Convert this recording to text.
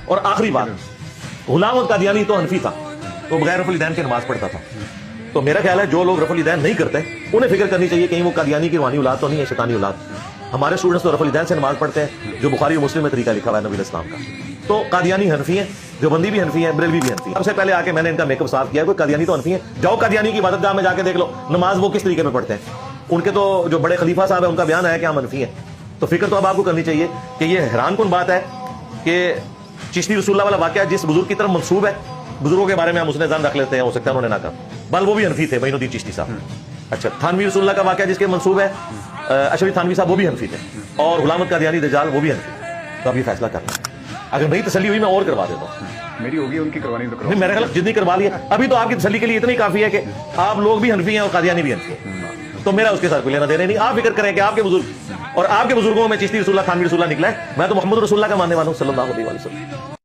اور آخری بات، غلام احمد قادیانی تو حنفی تھا، تو بغیر رفع الیدین کے نماز پڑھتا تھا. تو میرا خیال ہے جو لوگ رفع الیدین نہیں کرتے انہیں فکر کرنی چاہیے کہیں وہ قادیانی کی روحانی اولاد تو نہیں ہے، شیطانی اولاد. ہمارے اسٹوڈنٹس تو رفع الیدین سے نماز پڑھتے ہیں جو بخاری و مسلم میں طریقہ لکھا ہوا ہے نبی علیہ السلام کا. تو قادیانی حنفی ہیں، دیوبندی بھی حنفی ہیں، بریلوی بھی حنفی ہیں. سب سے پہلے آ کے میں نے ان کا میک اپ صاف کیا، کوئی قادیانی تو حنفی ہیں. جاؤ قادیانی کی عبادت گاہ میں جا کے دیکھ لو نماز وہ کس طریقے میں پڑھتے ہیں. ان کے تو جو بڑے خلیفہ صاحب ہیں ان کا بیان ہے کہ ہم حنفی ہیں. تو فکر تو اب آپ کو کرنی چاہیے کہ یہ حیران کن بات ہے کہ چشتی رسول اللہ والا واقعہ جس بزرگ کی طرف منسوب ہے، بزرگوں کے بارے میں ہم اس نے زن رکھ لیتے ہیں، ہو سکتا ہے انہوں نے نہ کہا، بل وہ بھی حنفی تھے معین الدین چشتی صاحب. اچھا، تھانوی رسول اللہ کا واقعہ جس کے منسوب ہے اشرف تھانوی صاحب، وہ بھی حنفی تھے، اور غلام احمد قادیانی دجال وہ بھی حنفی تھے. تو اب یہ فیصلہ کرنا ہے. اگر نہیں تسلی ہوئی میں اور کروا دیتا ہوں. میری ہوگی ان کی کروانی تو کرو. نہیں، میرے خیال جتنی کروا لی ہے ابھی تو آپ کی تسلی کے لیے اتنی کافی ہے کہ آپ لوگ بھی حنفی ہیں اور قادیانی بھی حنفی ہیں. تو میرا اس کے ساتھ کوئی لینا دینا نہیں. آپ فکر کریں کہ آپ کے بزرگ اور آپ کے بزرگوں میں چشتی رسول اللہ، تھانوی رسول اللہ نکلا ہے. میں تو محمد رسول اللہ کا ماننے والا ہوں صلی اللہ علیہ وسلم.